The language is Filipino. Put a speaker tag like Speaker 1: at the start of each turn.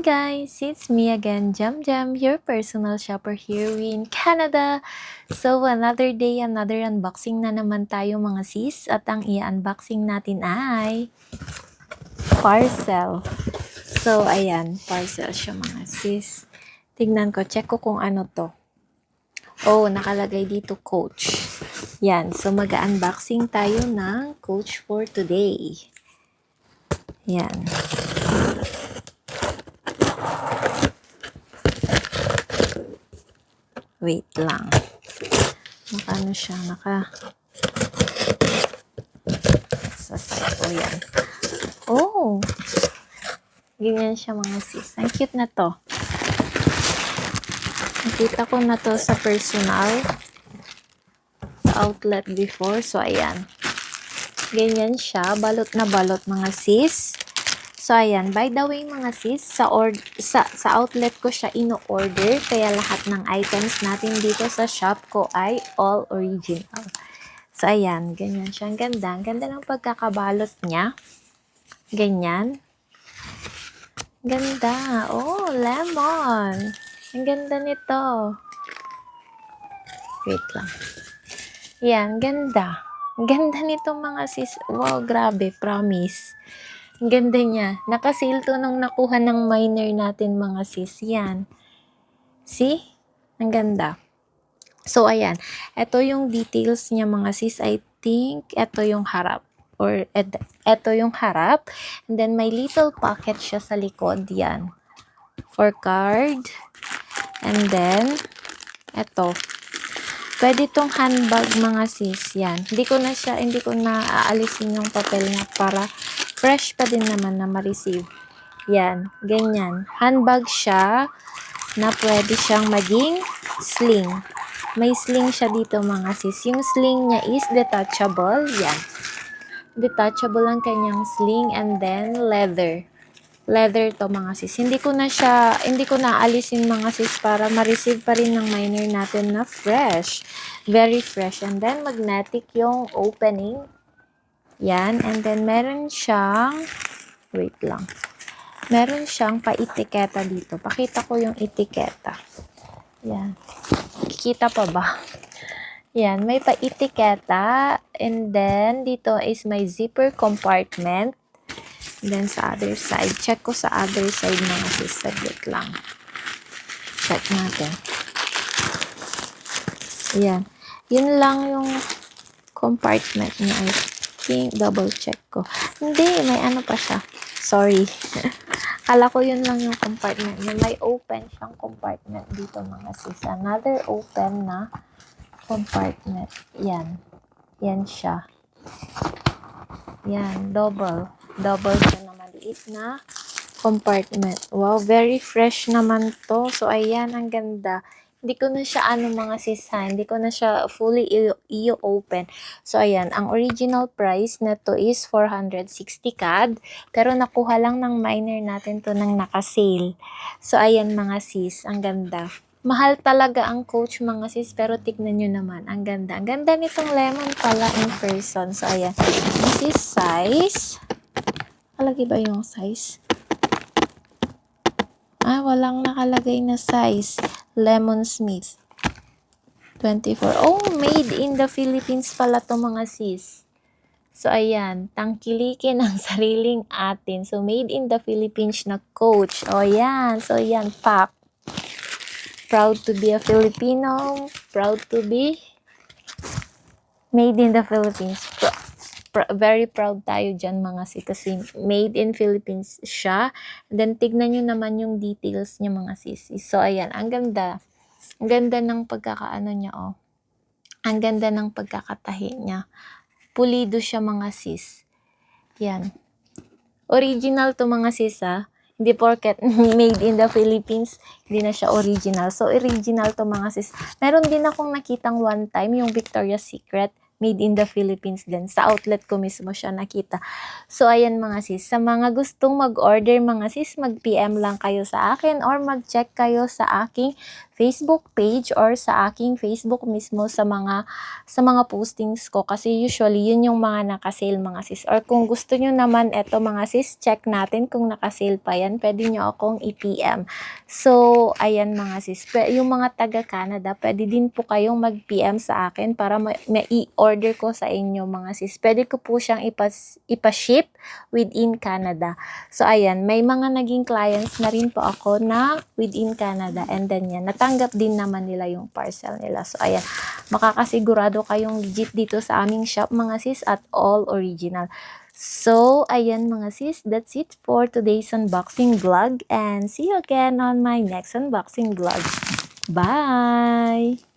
Speaker 1: guys, it's me again, Jam Jam, your personal shopper here in Canada. So another day, another unboxing na naman tayo mga sis, at ang i-unboxing natin ay parcel. So ayan, parcel siya mga sis. Tignan ko, check ko kung ano to. Oh, nakalagay dito Coach. Yan, so mag-unboxing tayo ng Coach for today. Yan. Wait lang. Ano siya, sa side ko yan. Oh! Ganyan siya mga sis. Ang cute na to. Nakita ko na to sa personal. Sa outlet before. So, ayan. Ganyan siya. Balot na balot mga sis. So, ayan. By the way, mga sis, sa outlet ko siya ino-order. Kaya lahat ng items natin dito sa shop ko ay all original. So, ayan. Ganyan siya. Ang ganda. Ang ganda ng pagkakabalot niya. Ganyan. Ganda. Oh, lemon. Ang ganda nito. Wait lang. Yan. Ganda. Ang ganda nito mga sis. Wow, grabe. Promise. Ang ganda niya. Naka-sale to nung nakuha ng minor natin mga sis. Yan. See? Ang ganda. So, ayan. Ito yung details niya mga sis. I think ito yung harap. Or ito yung harap. And then, may little pocket siya sa likod. Yan. For card. And then, ito. Pwede itong handbag mga sis. Yan. Hindi ko na aalisin yung papel niya para fresh pa din naman na ma-receive. Yan. Ganyan. Handbag siya na pwede siyang maging sling. May sling siya dito mga sis. Yung sling niya is detachable. Yan. Detachable ang kanyang sling and then leather. Leather to mga sis. Hindi ko na alisin mga sis para ma-receive pa rin ng minor natin na fresh. Very fresh. And then magnetic yung opening. Yan. And then meron siyang, wait lang. Meron siyang pa-etiketa dito. Pakita ko yung etiketa. Yan. Kikita pa ba? Yan. May pa-etiketa. And then dito is may zipper compartment. And then sa other side. Check ko sa other side mga sis. Saglit lang. Check natin. Yan. Yun lang yung compartment niya. I think double check ko. Hindi. May ano pa siya. Sorry. Kala ko yun lang yung compartment niya. May open siyang compartment dito mga sis. Another open na compartment. Yan. Yan siya. Yan. Double. Double siya na maliit na compartment. Wow, very fresh naman to. So, ayan, ang ganda. Hindi ko na siya mga sis ha. Hindi ko na siya fully i-open. So, ayan, ang original price na to is 460 CAD. Pero nakuha lang ng minor natin to nang naka-sale. So, ayan mga sis, ang ganda. Mahal talaga ang Coach mga sis, pero tignan nyo naman, ang ganda. Ang ganda nitong lemon pala in person. So, ayan. This is size. Nakalagay ba yung size? Walang nakalagay na size. Lemon Smith. 24. Oh, made in the Philippines pala to mga sis. So, ayan. Tangkilikin ang sariling atin. So, made in the Philippines na Coach. O, ayan. So, ayan. Pack. Proud to be a Filipino. Proud to be made in the Philippines. Very proud tayo dyan mga sis. Kasi made in Philippines siya. Then, tignan nyo naman yung details niya mga sis. So, ayan. Ang ganda. Ang ganda ng pagkakaano niya, oh. Ang ganda ng pagkakatahi niya. Pulido siya mga sis. Yan. Original to mga sis, ha. Hindi porket made in the Philippines, hindi na siya original. So, original to mga sis. Meron din akong nakitang one time, yung Victoria's Secret. made in the Philippines din. Sa outlet ko mismo siya nakita. So, ayan mga sis. Sa mga gustong mag-order mga sis, mag-PM lang kayo sa akin or mag-check kayo sa aking Facebook page or sa aking Facebook mismo sa mga postings ko. Kasi usually, yun yung mga naka-sale mga sis. Or kung gusto nyo naman, eto mga sis, check natin kung naka-sale pa yan. Pwede nyo akong i-PM. So, ayan mga sis. Yung mga taga-Canada, pwede din po kayong mag-PM sa akin para mai-order ko sa inyo mga sis. Pwede ko po siyang ipa-ship within Canada. So, ayan. May mga naging clients na rin po ako na within Canada. And then yan, natanggap din naman nila yung parcel nila. So, ayan. Makakasigurado kayong legit dito sa aming shop mga sis at all original. So, ayan mga sis, that's it for today's unboxing vlog and see you again on my next unboxing vlog. Bye!